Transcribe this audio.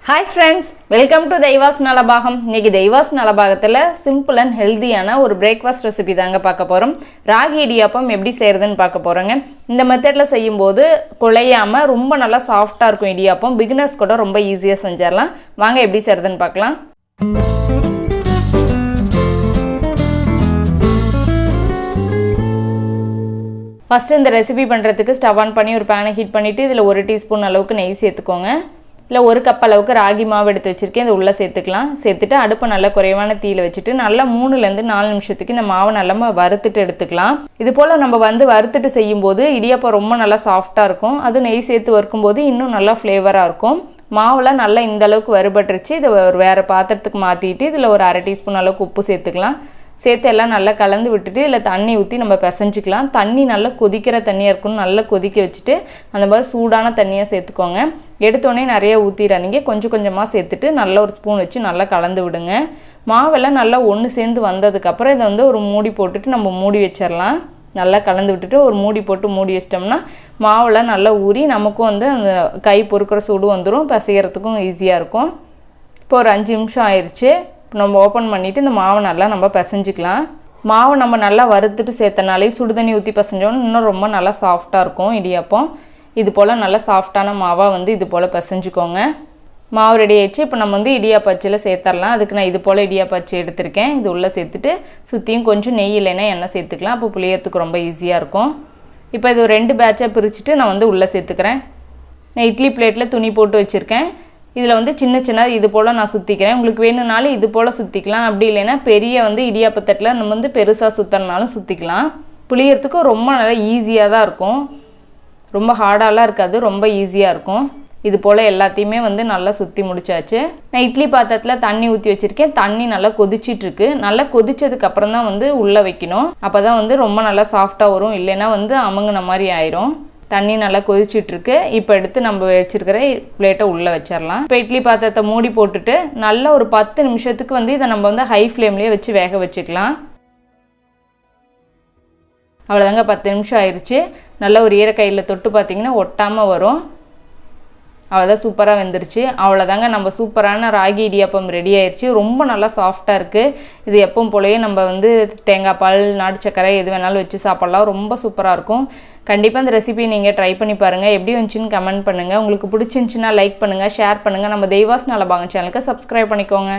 Hi friends, welcome to Deivas Nalabhagam. இன்னைக்கு Deivas நலபாகத்துல simple and healthyயான ஒரு breakfast recipe தாங்க பார்க்க போறோம். ராகி இடியாப்பம் எப்படி செய்யறதுன்னு பார்க்க போறோங்க. இந்த மெத்தட்ல செய்யும்போது குழையாம ரொம்ப நல்லா சாஃப்ட்டா இருக்கும் இடியாப்பம். beginners கூட ரொம்ப ஈஸியா செஞ்சிரலாம். வாங்க எப்படி செய்யறதுன்னு பார்க்கலாம். First இந்த ரெசிபி பண்றதுக்கு ஸ்டவ் ஆன் பண்ணி ஒரு pan ஹீட் பண்ணிட்டு இதுல 1 டீஸ்பூன் அளவுக்கு நெய் சேர்த்துக்கோங்க. இல்ல 1 கப் அளவுக்கு ராகி மாவு எடுத்து வச்சிருக்கேன். இது உள்ள சேர்த்துக்கலாம். சேர்த்துட்டு அடுப்பை நல்லா குறைவான தீயில வச்சிட்டு நல்லா 3 ல இருந்து 4 நிமிஷத்துக்கு இந்த மாவை நல்லா வறுத்துட்டு எடுத்துக்கலாம். இது போல நம்ம வறுத்துட்டு செய்யும்போது இடியாப்பம் ரொம்ப நல்லா சாஃப்ட்டா இருக்கும். அது நெய் சேர்த்து வறுக்கும்போது இன்னும் நல்லா ஃப்ளேவரா இருக்கும். மாவுல நல்லா இந்த அளவுக்கு வறுபட்டுருச்சு. இத வேற பாத்திரத்துக்கு மாத்திட்டு இதுல ஒரு 1/2 டீஸ்பூன் அளவுக்கு உப்பு சேர்த்துக்கலாம். சேர்த்து எல்லாம் நல்லா கலந்து விட்டுட்டு இல்ல தண்ணி ஊத்தி நம்ம பிசைஞ்சிக்கலாம். தண்ணி நல்லா கொதிக்கிற தண்ணியா இருக்கணும். நல்லா கொதிக்க வச்சிட்டு அந்த மாதிரி சூடான தண்ணியா சேர்த்துக்கோங்க. எடுத்தோனே நிறைய ஊத்திராதீங்க. கொஞ்சம் கொஞ்சமா சேர்த்துட்டு நல்ல ஒரு ஸ்பூன் வச்சு நல்லா கலந்து விடுங்க. மாவெல்லாம் நல்லா ஒன்று சேர்ந்து வந்ததுக்கு அப்புறம் இதை ஒரு மூடி போட்டுட்டு நம்ம மூடி வச்சிரலாம். நல்லா கலந்து விட்டுட்டு ஒரு மூடி போட்டு மூடி வச்சிட்டோம்னா மாவெல்லாம் நல்லா ஊறி நமக்கும் அந்த கை பொறுக்கிற சூடு வந்துடும். பிசையறதுக்கும் ஈஸியா இருக்கும். இப்போ ஒரு 5 நிமிஷம் ஆயிருச்சு. நம்ம ஓபன் பண்ணிட்டு இந்த மாவை நல்லா நம்ம பிசைஞ்சிக்கலாம். மாவை நம்ம நல்லா வறுத்துட்டு சேர்த்தனாலே சுடு தண்ணி ஊற்றி பிசைஞ்சோன்னா இன்னும் ரொம்ப நல்லா சாஃப்டாக இருக்கும் இடியாப்பம். இது போல் நல்லா சாஃப்டான மாவாக இது போல் பிசைஞ்சிக்கோங்க. மாவு ரெடி ஆயிடுச்சு. இப்போ நம்ம இடியாப்ப அச்சில் சேர்த்துடலாம். அதுக்கு நான் இது போல் இடியாப்ப அச்சு எடுத்திருக்கேன். இது உள்ளே சேர்த்துட்டு சுற்றியும் கொஞ்சம் நெய் இல்லைன்னா எண்ணெய் சேர்த்துக்கலாம். அப்போ புளியறதுக்கு ரொம்ப ஈஸியாக இருக்கும். இப்போ இது 2 பேட்சாக பிரிச்சுட்டு நான் உள்ளே சேர்த்துக்கிறேன். நான் இட்லி பிளேட்டில் துணி போட்டு வச்சுருக்கேன். இதில் சின்ன சின்ன இது போல் நான் சுற்றிக்கிறேன். உங்களுக்கு வேணும்னாலும் இது போல் சுற்றிக்கலாம். அப்படி இல்லைன்னா பெரிய இடியாப்பத்தட்டில் நம்ம பெருசாக சுற்றனாலும் சுற்றிக்கலாம். புளியறதுக்கும் ரொம்ப நல்லா ஈஸியாக தான் இருக்கும். ரொம்ப ஹார்டாலாம் இருக்காது. ரொம்ப ஈஸியாக இருக்கும். இது போல் எல்லாத்தையுமே நல்லா சுற்றி முடிச்சாச்சு. நான் இட்லி பாத்திரத்தில் தண்ணி ஊற்றி வச்சுருக்கேன். தண்ணி நல்லா கொதிச்சிட்ருக்கு. நல்லா கொதிச்சதுக்கப்புறம் தான் உள்ளே வைக்கணும். அப்போ தான் ரொம்ப நல்லா சாஃப்டாக வரும். இல்லைன்னா அமுங்கின மாதிரி ஆயிரும். தண்ணி நல்லா கொதிச்சிட்ருக்கு. இப்போ எடுத்து நம்ம வச்சிருக்கிற பிளேட்டை உள்ளே வச்சிடலாம். இப்போ இட்லி பாத்திரத்தை மூடி போட்டுட்டு நல்லா ஒரு 10 நிமிஷத்துக்கு இதை நம்ம ஹை ஃப்ளேம்லேயே வச்சு வேக வச்சுக்கலாம். அவ்வளோதாங்க, 10 நிமிஷம் ஆயிடுச்சு. நல்லா ஒரு ஈரக்கையில் தொட்டு பார்த்தீங்கன்னா ஒட்டாமல் வரும். அவ்வளோதான், சூப்பராக வெந்துருச்சு. அவ்வளோதாங்க, நம்ம சூப்பரான ராகி இடியாப்பம் ரெடி ஆயிடுச்சு. ரொம்ப நல்லா சாஃப்டாக இருக்குது. இது எப்பவும் போலயே நம்ம தேங்காய் பால், நாட்டு சக்கரை எது வேணாலும் வச்சு சாப்பிட்லாம். ரொம்ப சூப்பராக இருக்கும். கண்டிப்பாக இந்த ரெசிபி நீங்கள் ட்ரை பண்ணி பாருங்கள். எப்படி வந்துச்சுன்னு கமெண்ட் பண்ணுங்கள். உங்களுக்கு பிடிச்சிருந்துச்சின்னா லைக் பண்ணுங்கள், ஷேர் பண்ணுங்கள். நம்ம தெய்வாஸ் நலபாகம் சேனலுக்கு சப்ஸ்கிரைப் பண்ணிக்கோங்க.